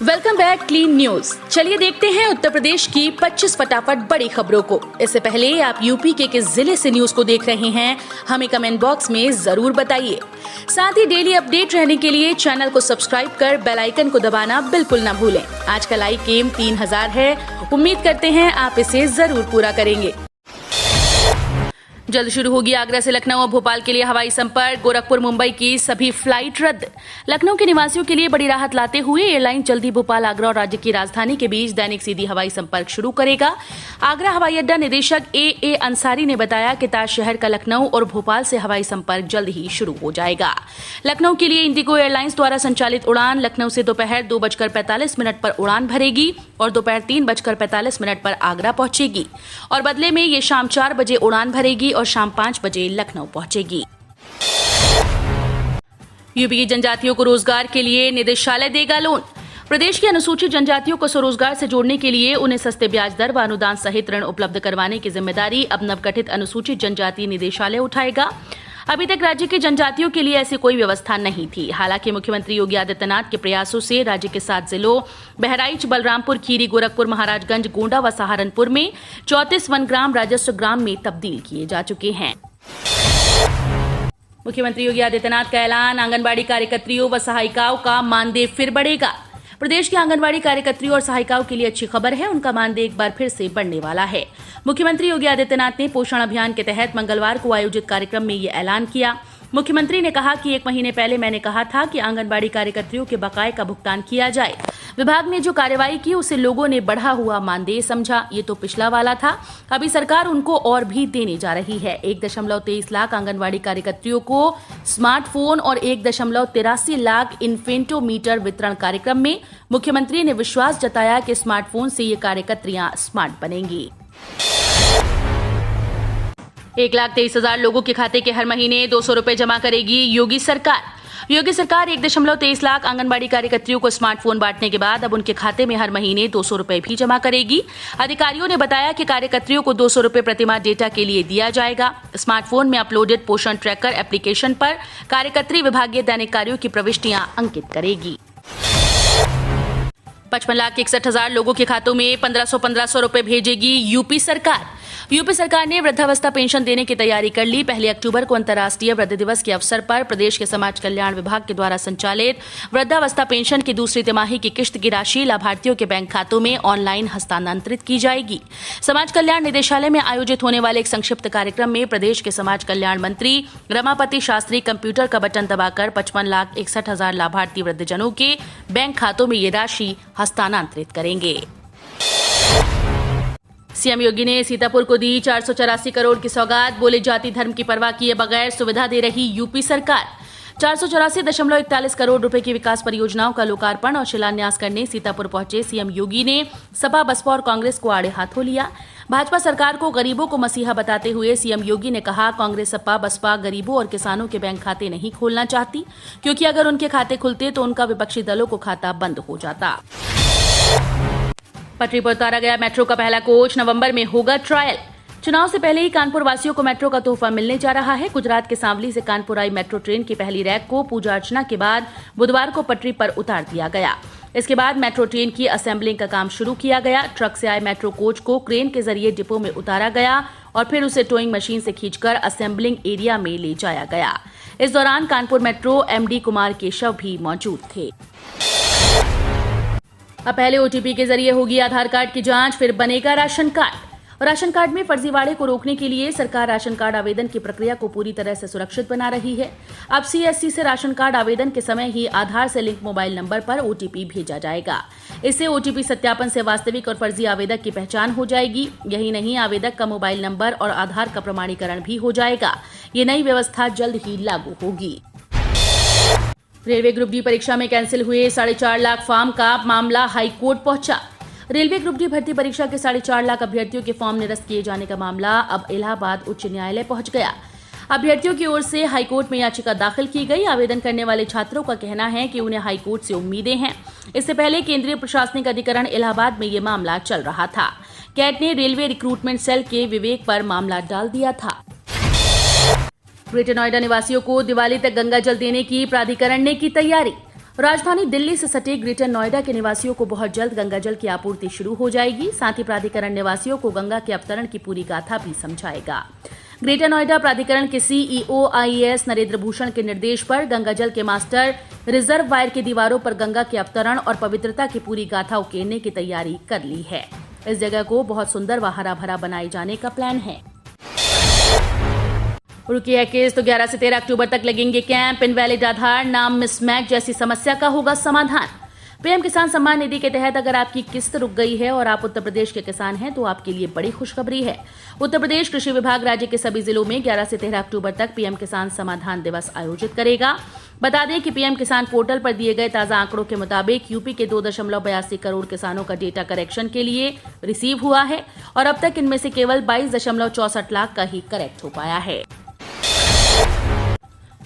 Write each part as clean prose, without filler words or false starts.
Welcome back clean news. चलिए देखते हैं उत्तर प्रदेश की 25 फटाफट बड़ी खबरों को। इससे पहले आप यूपी के किस जिले से न्यूज को देख रहे हैं, हमें कमेंट बॉक्स में जरूर बताइए। साथ ही डेली अपडेट रहने के लिए चैनल को सब्सक्राइब कर बेल आइकन को दबाना बिल्कुल न भूलें। आज का लाइक एम 3000 है, उम्मीद करते हैं आप इसे जरूर पूरा करेंगे। जल्द शुरू होगी आगरा से लखनऊ और भोपाल के लिए हवाई संपर्क। गोरखपुर मुंबई की सभी फ्लाइट रद्द। लखनऊ के निवासियों के लिए बड़ी राहत लाते हुए एयरलाइन जल्दी भोपाल, आगरा और राज्य की राजधानी के बीच दैनिक सीधी हवाई संपर्क शुरू करेगा। आगरा हवाई अड्डा निदेशक ए अंसारी ने बताया कि ताज शहर का लखनऊ और भोपाल से हवाई संपर्क जल्द ही शुरू हो जाएगा। लखनऊ के लिए इंडिगो एयरलाइंस द्वारा संचालित उड़ान लखनऊ से दोपहर 2:45 पर उड़ान भरेगी और दोपहर 3:45 पर आगरा पहुंचेगी और बदले में ये शाम 4 बजे उड़ान भरेगी और शाम 5 बजे लखनऊ पहुंचेगी। यूपी की जनजातियों को रोजगार के लिए निदेशालय देगा लोन। प्रदेश की अनुसूचित जनजातियों को स्वरोजगार से जोड़ने के लिए उन्हें सस्ते ब्याज दर व अनुदान सहित ऋण उपलब्ध करवाने की जिम्मेदारी अब नवगठित अनुसूचित जनजाति निदेशालय उठाएगा। अभी तक राज्य की जनजातियों के लिए ऐसी कोई व्यवस्था नहीं थी। हालांकि मुख्यमंत्री योगी आदित्यनाथ के प्रयासों से राज्य के 7 जिलों बहराइच, बलरामपुर, खीरी, गोरखपुर, महाराजगंज, गोंडा व सहारनपुर में 34 वनग्राम राजस्व ग्राम में तब्दील किए जा चुके हैं। मुख्यमंत्री योगी आदित्यनाथ का ऐलान, आंगनबाड़ी कार्यकर्त्रियों व सहायिकाओं का मानदेय फिर बढ़ेगा। प्रदेश की आंगनबाड़ी कार्यकर्त्रियों और सहायिकाओं के लिए अच्छी खबर है, उनका मानदेय एक बार फिर से बढ़ने वाला है। मुख्यमंत्री योगी आदित्यनाथ ने पोषण अभियान के तहत मंगलवार को आयोजित कार्यक्रम में ये ऐलान किया। मुख्यमंत्री ने कहा कि 1 महीने पहले मैंने कहा था कि आंगनबाड़ी कार्यकर्त्रियों के बकाये का भुगतान किया जाए। विभाग ने जो कार्रवाई की उसे लोगों ने बढ़ा हुआ मानदेय समझा। ये तो पिछला वाला था, अभी सरकार उनको और भी देने जा रही है। 1.23 लाख आंगनबाड़ी कार्यकर्त्रियों को स्मार्टफोन और 1.83 लाख इन्फेंटोमीटर वितरण कार्यक्रम में मुख्यमंत्री ने विश्वास जताया कि स्मार्टफोन से ये कार्यकर्त्रियां स्मार्ट बनेंगी। 1,23,000 लोगों के खाते के हर महीने 200 रुपए जमा करेगी योगी सरकार। योगी सरकार 1.23 लाख आंगनबाड़ी कार्यकर्त्रियों को स्मार्टफोन बांटने के बाद अब उनके खाते में हर महीने 200 रुपए भी जमा करेगी। अधिकारियों ने बताया कि कार्यकर्त्रियों को 200 रुपए प्रतिमाह डेटा के लिए दिया जाएगा। स्मार्टफोन में अपलोडेड पोषण ट्रैकर एप्लीकेशन पर कार्यकर्त्री विभागीय दैनिक कार्यों की प्रविष्टियां अंकित करेगी। 55,61,000 लोगों के खातों में 1500 रुपए भेजेगी यूपी सरकार। यूपी सरकार ने वृद्धावस्था पेंशन देने की तैयारी कर ली। 1 अक्टूबर को अंतर्राष्ट्रीय वृद्ध दिवस के अवसर पर प्रदेश के समाज कल्याण विभाग के द्वारा संचालित वृद्धावस्था पेंशन की दूसरी तिमाही की किश्त की राशि लाभार्थियों के बैंक खातों में ऑनलाइन हस्तांतरित की जाएगी। समाज कल्याण निदेशालय में आयोजित होने वाले एक संक्षिप्त कार्यक्रम में प्रदेश के समाज कल्याण मंत्री रमापति शास्त्री कंप्यूटर का बटन दबाकर 55,61,000 लाभार्थी वृद्धजनों के बैंक खातों में ये राशि हस्तांतरित करेंगे। सीएम योगी ने सीतापुर को दी 484 करोड़ की सौगात। बोले, जाति धर्म की परवाह किए बगैर सुविधा दे रही यूपी सरकार। 484.41 करोड़ रुपए की विकास परियोजनाओं का लोकार्पण और शिलान्यास करने सीतापुर पहुंचे सीएम योगी ने सपा, बसपा और कांग्रेस को आड़े हाथों लिया। भाजपा सरकार को गरीबों को मसीहा बताते हुए सीएम योगी ने कहा, कांग्रेस, सपा, बसपा गरीबों और किसानों के बैंक खाते नहीं खोलना चाहती, क्योंकि अगर उनके खाते खुलते तो उनका विपक्षी दलों को खाता बंद हो जाता। पटरी पर उतारा गया मेट्रो का पहला कोच, नवंबर में होगा ट्रायल। चुनाव से पहले ही कानपुर वासियों को मेट्रो का तोहफा मिलने जा रहा है। गुजरात के सांवली से कानपुर आई मेट्रो ट्रेन की पहली रैक को पूजा अर्चना के बाद बुधवार को पटरी पर उतार दिया गया। इसके बाद मेट्रो ट्रेन की असेंबलिंग का काम शुरू किया गया। ट्रक से आए मेट्रो कोच को क्रेन के जरिए डिपो में उतारा गया और फिर उसे टोइंग मशीन से खींचकर असेंबलिंग एरिया में ले जाया गया। इस दौरान कानपुर मेट्रो एमडी कुमार केशव भी मौजूद थे। अब पहले ओटीपी के जरिए होगी आधार कार्ड की जांच, फिर बनेगा राशन कार्ड। राशन कार्ड में फर्जीवाड़े को रोकने के लिए सरकार राशन कार्ड आवेदन की प्रक्रिया को पूरी तरह से सुरक्षित बना रही है। अब सीएससी से राशन कार्ड आवेदन के समय ही आधार से लिंक मोबाइल नंबर पर ओटीपी भेजा जाएगा। इससे ओटीपी सत्यापन से वास्तविक और फर्जी आवेदक की पहचान हो जाएगी। यही नहीं, आवेदक का मोबाइल नंबर और आधार का प्रमाणीकरण भी हो जाएगा। ये नई व्यवस्था जल्द ही लागू होगी। रेलवे ग्रुप डी परीक्षा में कैंसिल हुए 4.5 लाख फॉर्म का मामला हाईकोर्ट पहुंचा। रेलवे ग्रुप डी भर्ती परीक्षा के 4.5 लाख अभ्यर्थियों के फॉर्म निरस्त किए जाने का मामला अब इलाहाबाद उच्च न्यायालय पहुंच गया। अभ्यर्थियों की ओर से हाईकोर्ट में याचिका दाखिल की गई। आवेदन करने वाले छात्रों का कहना है कि उन्हें हाईकोर्ट से उम्मीदें हैं। इससे पहले केंद्रीय प्रशासनिक अधिकरण इलाहाबाद में ये मामला चल रहा था। कैट ने रेलवे रिक्रूटमेंट सेल के विवेक पर मामला डाल दिया था। ग्रेटर नोएडा निवासियों को दिवाली तक गंगा जल देने की प्राधिकरण ने की तैयारी। राजधानी दिल्ली से सटे ग्रेटर नोएडा के निवासियों को बहुत जल्द गंगा जल की आपूर्ति शुरू हो जाएगी। साथ ही प्राधिकरण निवासियों को गंगा के अवतरण की पूरी गाथा भी समझाएगा। ग्रेटर नोएडा प्राधिकरण के सीईओ आईएएस नरेंद्र भूषण के निर्देश पर गंगा जल के मास्टर रिजर्व वायर की दीवारों पर गंगा के अवतरण और पवित्रता की पूरी गाथा उकेरने की तैयारी कर ली है। इस जगह को बहुत सुंदर व हरा भरा बनाए जाने का प्लान है। रुकी है केस तो 11 से 13 अक्टूबर तक लगेंगे कैंप। इनवैलिड आधार, नाम मिसमैच जैसी समस्या का होगा समाधान। पीएम किसान सम्मान निधि के तहत अगर आपकी किस्त रुक गई है और आप उत्तर प्रदेश के किसान हैं तो आपके लिए बड़ी खुशखबरी है। उत्तर प्रदेश कृषि विभाग राज्य के सभी जिलों में 11 से 13 अक्टूबर तक पीएम किसान समाधान दिवस आयोजित करेगा। बता दें कि पीएम किसान पोर्टल पर दिए गए ताजा आंकड़ों के मुताबिक यूपी के 2.82 करोड़ किसानों का डेटा करेक्शन के लिए रिसीव हुआ है और अब तक इनमें से केवल 22.64 लाख का ही करेक्ट हो पाया है।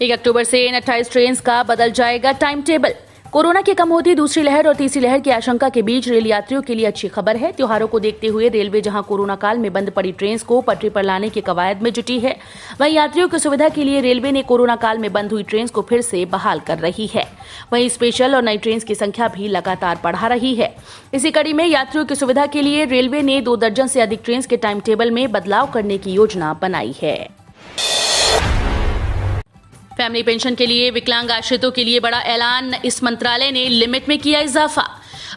1 अक्टूबर से इन 28 ट्रेन का बदल जाएगा टाइम टेबल। कोरोना की कम होती दूसरी लहर और तीसरी लहर की आशंका के बीच रेल यात्रियों के लिए अच्छी खबर है। त्योहारों को देखते हुए रेलवे जहां कोरोना काल में बंद पड़ी ट्रेन को पटरी पर लाने की कवायद में जुटी है, वहीं यात्रियों की सुविधा के लिए रेलवे ने कोरोना काल में बंद हुई ट्रेन को फिर से बहाल कर रही है। वहीं स्पेशल और नई ट्रेन की संख्या भी लगातार बढ़ा रही है। इसी कड़ी में यात्रियों की सुविधा के लिए रेलवे ने 2 दर्जन से अधिक ट्रेन के टाइम टेबल में बदलाव करने की योजना बनाई है। फैमिली पेंशन के लिए विकलांग आश्रितों के लिए बड़ा ऐलान। इस मंत्रालय ने लिमिट में किया इजाफा।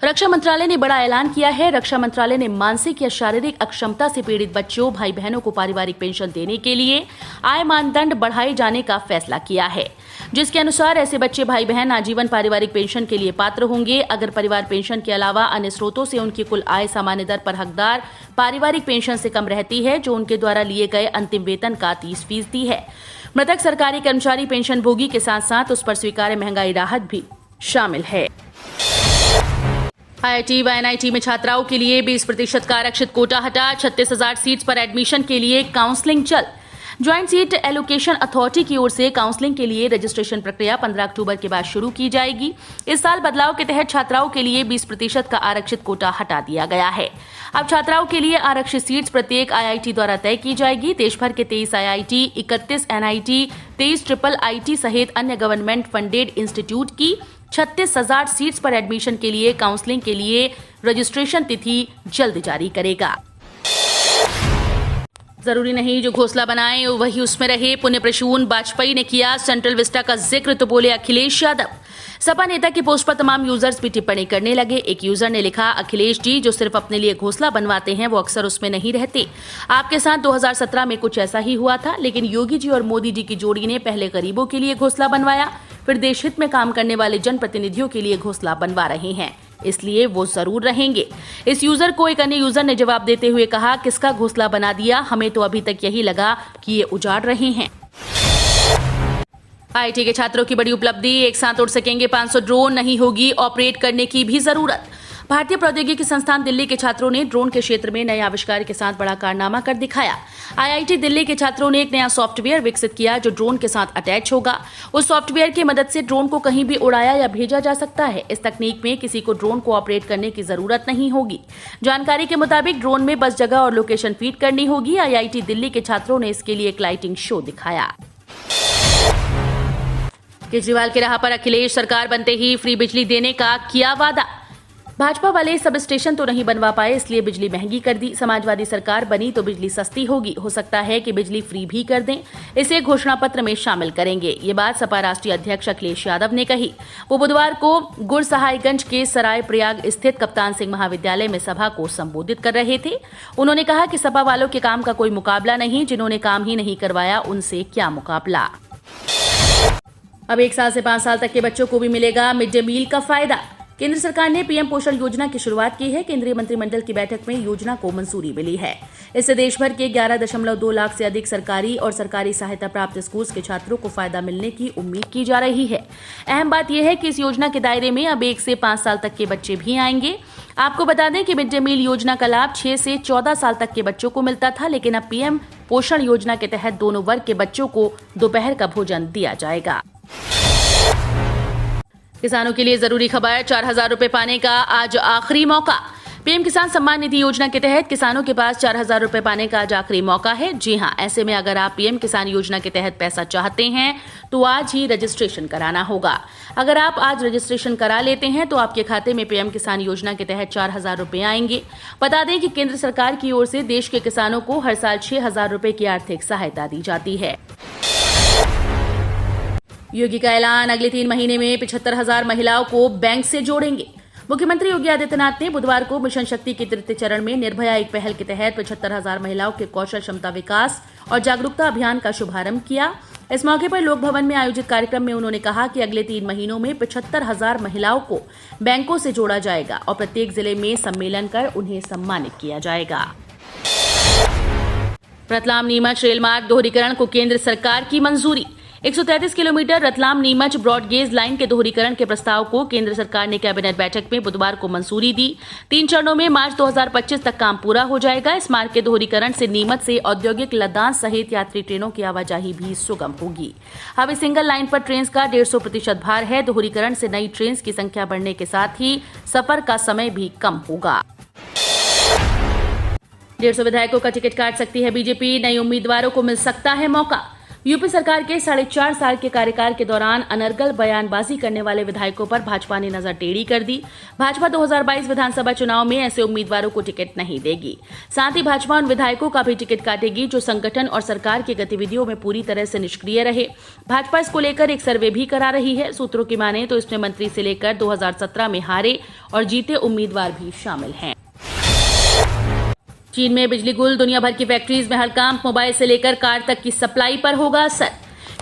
रक्षा मंत्रालय ने बड़ा ऐलान किया है। रक्षा मंत्रालय ने मानसिक या शारीरिक अक्षमता से पीड़ित बच्चों, भाई बहनों को पारिवारिक पेंशन देने के लिए आय मानदंड बढ़ाए जाने का फैसला किया है, जिसके अनुसार ऐसे बच्चे भाई बहन आजीवन पारिवारिक पेंशन के लिए पात्र होंगे अगर परिवार पेंशन के अलावा अन्य स्रोतों से उनकी कुल आय सामान्य दर पर हकदार पारिवारिक पेंशन से कम रहती है, जो उनके द्वारा लिए गए अंतिम वेतन का 30% है। मृतक सरकारी कर्मचारी पेंशन भोगी के साथ साथ उस पर स्वीकार्य महंगाई राहत भी शामिल है। आईआईटी व एनआईटी में छात्राओं के लिए 20% का आरक्षित कोटा हटा। 36,000 सीट्स पर एडमिशन के लिए काउंसलिंग चल। ज्वाइंट सीट एलोकेशन अथॉरिटी की ओर से काउंसलिंग के लिए रजिस्ट्रेशन प्रक्रिया 15 अक्टूबर के बाद शुरू की जाएगी। इस साल बदलाव के तहत छात्राओं के लिए 20% का आरक्षित कोटा हटा दिया गया है। अब छात्राओं के लिए आरक्षित सीट्स प्रत्येक आईआईटी द्वारा तय की जाएगी। देश भर के 23 आईआईटी, 31 एनआईटी, 23 ट्रिपल आईटी सहित अन्य गवर्नमेंट फंडेड इंस्टीट्यूट की 36,000 सीट्स पर एडमिशन के लिए काउंसलिंग के लिए रजिस्ट्रेशन तिथि जल्द जारी करेगा। जरूरी नहीं जो घोंसला बनाए वही उसमें रहे। पुण्य प्रसून वाजपेयी ने किया सेंट्रल विस्टा का जिक्र तो बोले अखिलेश यादव। सपा नेता की पोस्ट पर तमाम यूजर्स भी टिप्पणी करने लगे। एक यूजर ने लिखा, अखिलेश जी जो सिर्फ अपने लिए घोंसला बनवाते हैं वो अक्सर उसमें नहीं रहते। आपके साथ 2017 में कुछ ऐसा ही हुआ था, लेकिन योगी जी और मोदी जी की जोड़ी ने पहले गरीबों के लिए घोंसला बनवाया, फिर देश हित में काम करने वाले जनप्रतिनिधियों के लिए घोंसला बनवा रहे हैं, इसलिए वो जरूर रहेंगे। इस यूजर को एक अन्य यूजर ने जवाब देते हुए कहा, किसका घोंसला बना दिया, हमें तो अभी तक यही लगा कि ये उजाड़ रहे हैं। आईआईटी के छात्रों की बड़ी उपलब्धि, एक साथ उड़ सकेंगे 500 ड्रोन, नहीं होगी ऑपरेट करने की भी जरूरत। भारतीय प्रौद्योगिकी संस्थान दिल्ली के छात्रों ने ड्रोन के क्षेत्र में नए आविष्कार के साथ बड़ा कारनामा कर दिखाया। आईआईटी दिल्ली के छात्रों ने एक नया सॉफ्टवेयर विकसित किया जो ड्रोन के साथ अटैच होगा। उस सॉफ्टवेयर की मदद से ड्रोन को कहीं भी उड़ाया या भेजा जा सकता है। इस तकनीक में किसी को ड्रोन को ऑपरेट करने की जरूरत नहीं होगी। जानकारी के मुताबिक ड्रोन में बस जगह और लोकेशन फीड करनी होगी। आईआईटी दिल्ली के छात्रों ने इसके लिए एक लाइटिंग शो दिखाया। केजरीवाल की राह पर अखिलेश, सरकार बनते ही फ्री बिजली देने का किया वादा। भाजपा वाले सब स्टेशन तो नहीं बनवा पाए, इसलिए बिजली महंगी कर दी। समाजवादी सरकार बनी तो बिजली सस्ती होगी, हो सकता है कि बिजली फ्री भी कर दें, इसे घोषणा पत्र में शामिल करेंगे। ये बात सपा राष्ट्रीय अध्यक्ष अखिलेश यादव ने कही। वो बुधवार को गुरसहायगंज के सराय प्रयाग स्थित कप्तान सिंह महाविद्यालय में सभा को संबोधित कर रहे थे। उन्होंने कहा कि सपा वालों के काम का कोई मुकाबला नहीं, जिन्होंने काम ही नहीं करवाया उनसे क्या मुकाबला। अब 1 साल से 5 साल तक के बच्चों को भी मिलेगा मिड डे मील का फायदा। केंद्र सरकार ने पीएम पोषण योजना की शुरुआत की है। केंद्रीय मंत्रिमंडल की बैठक में योजना को मंजूरी मिली है। इससे देश भर के 11.2 लाख से अधिक सरकारी और सरकारी सहायता प्राप्त स्कूल के छात्रों को फायदा मिलने की उम्मीद की जा रही है। अहम बात यह है कि इस योजना के दायरे में अब 1 से 5 साल तक के बच्चे भी आएंगे। आपको बता दें कि मिड डे मील योजना का लाभ 6 से 14 साल तक के बच्चों को मिलता था, लेकिन अब पीएम पोषण योजना के तहत दोनों वर्ग के बच्चों को दोपहर का भोजन दिया जाएगा। किसानों के लिए जरूरी खबर, 4,000 रुपए पाने का आज आखिरी मौका। पीएम किसान सम्मान निधि योजना के तहत किसानों के पास 4,000 रुपए पाने का आज आखिरी मौका है। जी हां, ऐसे में अगर आप पीएम किसान योजना के तहत पैसा चाहते हैं तो आज ही रजिस्ट्रेशन कराना होगा। अगर आप आज रजिस्ट्रेशन करा लेते हैं तो आपके खाते में पीएम किसान योजना के तहत 4,000 रुपए आएंगे। बता दें कि केंद्र सरकार की ओर से देश के किसानों को हर साल 6,000 रुपए की आर्थिक सहायता दी जाती है। योगी का ऐलान, अगले 3 महीने में 75,000 महिलाओं को बैंक से जोड़ेंगे। मुख्यमंत्री योगी आदित्यनाथ ने बुधवार को मिशन शक्ति के तृतीय चरण में निर्भया एक पहल के तहत 75,000 महिलाओं के कौशल क्षमता विकास और जागरूकता अभियान का शुभारंभ किया। इस मौके पर लोक भवन में आयोजित कार्यक्रम में उन्होंने कहा कि अगले 3 महीनों में 75,000 महिलाओं को बैंकों से जोड़ा जाएगा और प्रत्येक जिले में सम्मेलन कर उन्हें सम्मानित किया जाएगा। रतलाम नीमच रेल मार्ग दोहरीकरण को केंद्र सरकार की मंजूरी। 133 kilometre Ratlam Neemuch broad gauge line के दोहरीकरण के प्रस्ताव को केंद्र सरकार ने कैबिनेट बैठक में बुधवार को मंजूरी दी। 3 चरणों में मार्च 2025 तक काम पूरा हो जाएगा। इस मार्ग के दोहरीकरण से नीमच से औद्योगिक लद्दाख सहित यात्री ट्रेनों की आवाजाही भी सुगम होगी। अब इस सिंगल लाइन पर ट्रेन का 150% भार है। दोहरीकरण से नई ट्रेन की संख्या बढ़ने के साथ ही सफर का समय भी कम होगा। 150 विधायकों का टिकट काट सकती है बीजेपी, नए उम्मीदवारों को मिल सकता है मौका। यूपी सरकार के 4.5 साल के कार्यकाल के दौरान अनर्गल बयानबाजी करने वाले विधायकों पर भाजपा ने नजर टेढ़ी कर दी। भाजपा 2022 विधानसभा चुनाव में ऐसे उम्मीदवारों को टिकट नहीं देगी। साथ ही भाजपा उन विधायकों का भी टिकट काटेगी जो संगठन और सरकार की गतिविधियों में पूरी तरह से निष्क्रिय रहे। भाजपा इसको लेकर एक सर्वे भी करा रही है। सूत्रों की माने तो इसमें मंत्री से लेकर 2017 में हारे और जीते उम्मीदवार भी शामिल हैं। चीन में बिजली गुल, दुनिया भर की फैक्ट्रीज में हड़कांप, मोबाइल से लेकर कार तक की सप्लाई पर होगा असर।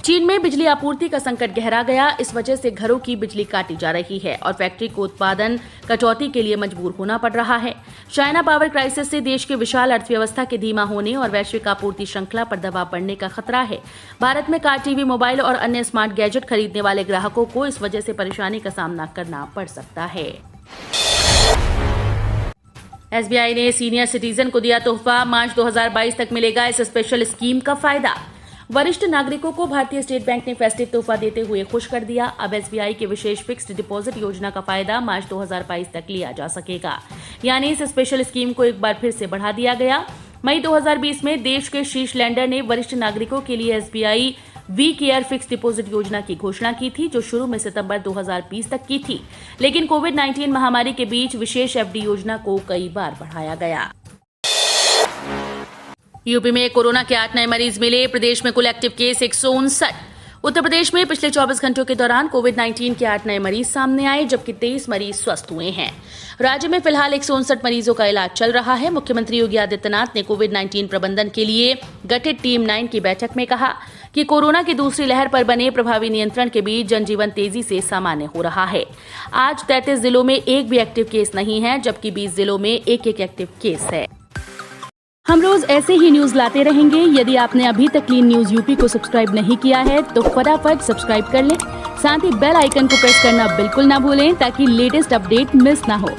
चीन में बिजली आपूर्ति का संकट गहरा गया। इस वजह से घरों की बिजली काटी जा रही है और फैक्ट्री को उत्पादन कटौती के लिए मजबूर होना पड़ रहा है। चाइना पावर क्राइसिस से देश के विशाल अर्थव्यवस्था के धीमा होने और वैश्विक आपूर्ति श्रृंखला पर दबाव पड़ने का खतरा है। भारत में कार, टीवी, मोबाइल और अन्य स्मार्ट गैजेट खरीदने वाले ग्राहकों को इस वजह से परेशानी का सामना करना पड़ सकता है। एसबीआई ने सीनियर सिटीजन को दिया तोहफा, मार्च 2022 तक मिलेगा इस स्पेशल स्कीम का फायदा। वरिष्ठ नागरिकों को भारतीय स्टेट बैंक ने फेस्टिव तोहफा देते हुए खुश कर दिया। अब एसबीआई की विशेष फिक्स्ड डिपॉजिट योजना का फायदा मार्च 2022 तक लिया जा सकेगा। यानी इस स्पेशल स्कीम को एक बार फिर से बढ़ा दिया गया। मई 2020 में देश के शीर्ष लेंडर ने वरिष्ठ नागरिकों के लिए SBI we care fix deposit योजना की घोषणा की थी, जो शुरू में सितंबर 2020 तक की थी, लेकिन कोविड-19 महामारी के बीच विशेष एफडी योजना को कई बार बढ़ाया गया। यूपी में कोरोना के 8 नए मरीज मिले। प्रदेश में कुल एक्टिव केस 159। उत्तर प्रदेश में पिछले 24 घंटों के दौरान कोविड-19 के 8 नए मरीज सामने आए, जबकि 23 मरीज स्वस्थ हुए हैं। राज्य में फिलहाल 159 मरीजों का इलाज चल रहा है। मुख्यमंत्री योगी आदित्यनाथ ने कोविड-19 प्रबंधन के लिए गठित टीम 9 की बैठक में कहा कि कोरोना की दूसरी लहर पर बने प्रभावी नियंत्रण के बीच जनजीवन तेजी से सामान्य हो रहा है। आज 33 जिलों में एक भी एक्टिव केस नहीं है, जबकि 20 जिलों में एक एक्टिव केस है। हम रोज ऐसे ही न्यूज लाते रहेंगे। यदि आपने अभी तक क्लीन न्यूज यूपी को सब्सक्राइब नहीं किया है तो फटाफट सब्सक्राइब कर लें। साथ ही बेल आइकन को प्रेस करना बिल्कुल ना भूलें ताकि लेटेस्ट अपडेट मिस ना हो।